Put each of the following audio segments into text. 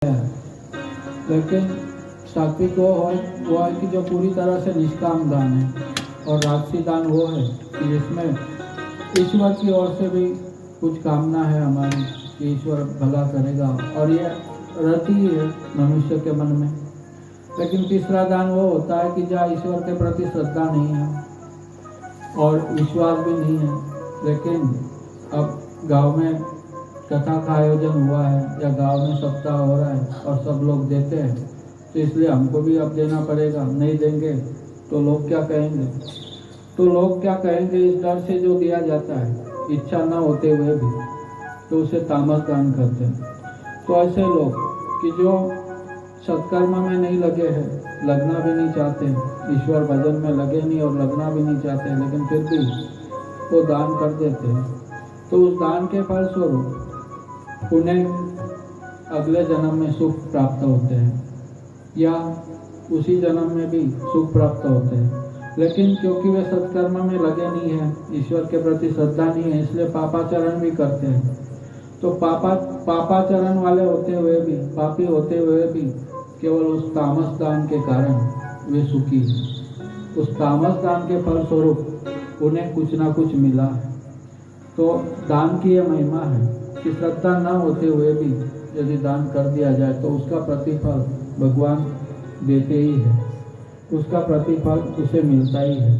है। लेकिन सात्विक वो है कि जो पूरी तरह से निष्काम दान है, और राजसी दान वो है कि जिसमें ईश्वर की ओर से भी कुछ कामना है हमारी कि ईश्वर भला करेगा, और ये रहती ही है मनुष्य के मन में। लेकिन तीसरा दान वो होता है कि जहाँ ईश्वर के प्रति श्रद्धा नहीं है और विश्वास भी नहीं है, लेकिन अब गांव में कथा का आयोजन हुआ है या गांव में सप्ताह हो रहा है और सब लोग देते हैं, तो इसलिए हमको भी अब देना पड़ेगा। नहीं देंगे तो लोग क्या कहेंगे, इस डर से जो दिया जाता है इच्छा न होते हुए भी, तो उसे तामस दान करते हैं। तो ऐसे लोग कि जो सत्कर्म में नहीं लगे हैं, लगना भी नहीं चाहते, ईश्वर भजन में लगे नहीं और लगना भी नहीं चाहते, लेकिन फिर भी वो दान कर देते हैं, तो उस दान के फलस्वरूप उन्हें अगले जन्म में सुख प्राप्त होते हैं या उसी जन्म में भी सुख प्राप्त होते हैं। लेकिन क्योंकि वे सत्कर्म में लगे नहीं हैं, ईश्वर के प्रति श्रद्धा नहीं है, इसलिए पापाचरण भी करते हैं। तो पापाचरण वाले होते हुए भी, पापी होते हुए भी, केवल उस तामस दान के कारण वे सुखी हैं। उस तामस दान के फलस्वरूप उन्हें कुछ ना कुछ मिला है। तो दान की यह महिमा है कि श्रद्धा न होते हुए भी यदि दान कर दिया जाए तो उसका प्रतिफल भगवान देते ही है, उसका प्रतिफल उसे मिलता ही है।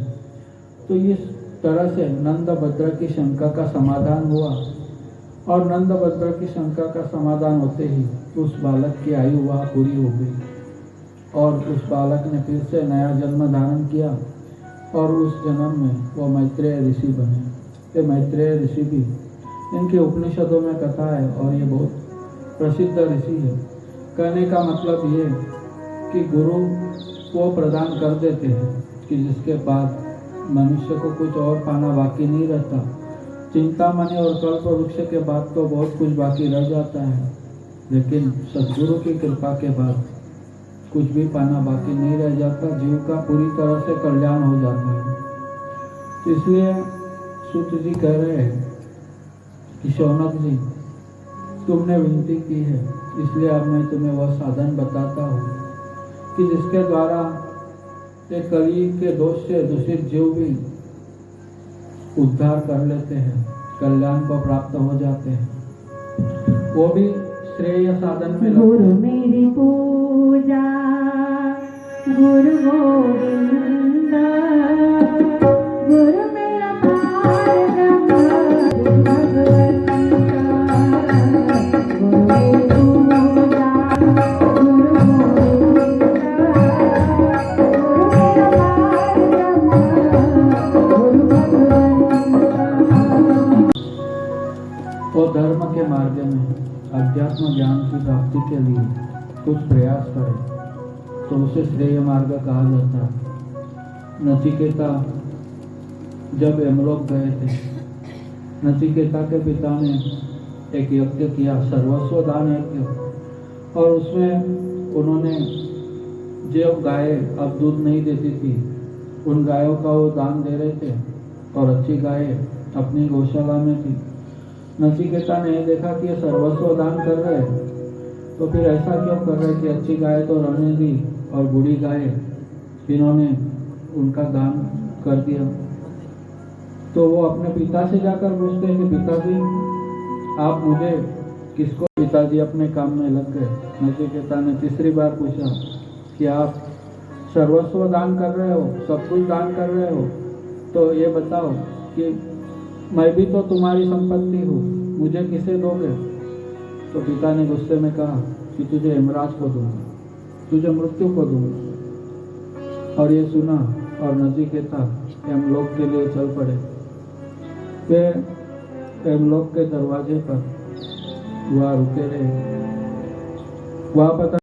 तो इस तरह से नंदभद्र की शंका का समाधान हुआ, और नंदभद्र की शंका का समाधान होते ही उस बालक की आयु वह पूरी हो गई, और उस बालक ने फिर से नया जन्म धारण किया, और उस जन्म में वो मैत्रेय ऋषि बने। ये मैत्रेय ऋषि भी, इनके उपनिषदों में कथा है और ये बहुत प्रसिद्ध ऋषि है। कहने का मतलब ये कि गुरु वो प्रदान कर देते हैं कि जिसके बाद मनुष्य को कुछ और पाना बाकी नहीं रहता। चिंतामणि और कल्प वृक्ष के बाद तो बहुत कुछ बाकी रह जाता है, लेकिन सद्गुरु की कृपा के बाद कुछ भी पाना बाकी नहीं रह जाता, जीव का पूरी तरह से कल्याण हो जाता है। तो इसलिए सूत जी कह रहे हैं कि शौनक जी, तुमने विनती की है, इसलिए अब मैं तुम्हें वह साधन बताता हूँ कि जिसके द्वारा एक कलयुग के दोष से दूषित जीव भी उद्धार कर लेते हैं, कल्याण को प्राप्त हो जाते हैं, वो भी श्रेय साधन में। गुरु मेरी पूजा गुरु गोविंद, गुरु मेरा पारब्रह्म, गुरु भगवंता, गुरु मेरी पूजा गुरु गोविंद, गुरु मेरा पारब्रह्म, गुरु भगवंता। वो धर्म के मार्ग में अध्यात्म ज्ञान की प्राप्ति के लिए कुछ प्रयास करे तो उसे श्रेय मार्ग कहा जाता है। नचिकेता जब यमलोक गए थे, नचिकेता के पिता ने एक यज्ञ किया, सर्वस्व दान यज्ञ, और उसमें उन्होंने जो गाय अब दूध नहीं देती थी, उन गायों का वो दान दे रहे थे, और अच्छी गाय अपनी गौशाला में थी। नचिकेता ने देखा कि ये सर्वस्व दान कर रहे हैं, तो फिर ऐसा क्यों कर रहे कि अच्छी गाय तो रहने दी और बूढ़ी गाय इन्होंने उनका दान कर दिया। तो वो अपने पिता से जाकर पूछते हैं कि पिताजी, आप मुझे किसको? पिताजी अपने काम में लग गए। नचिकेता ने तीसरी बार पूछा कि आप सर्वस्व दान कर रहे हो, सब कुछ दान कर रहे हो, तो ये बताओ कि मैं भी तो तुम्हारी संपत्ति हूँ, मुझे किसे दोगे? तो पिता ने गुस्से में कहा कि तुझे यमराज को दूंगा, तुझे मृत्यु को दूंगा। और ये सुना और नचिकेता यमलोक के लिए चल पड़े। वे यमलोक के दरवाजे पर वहाँ रुके रहे। वहाँ पता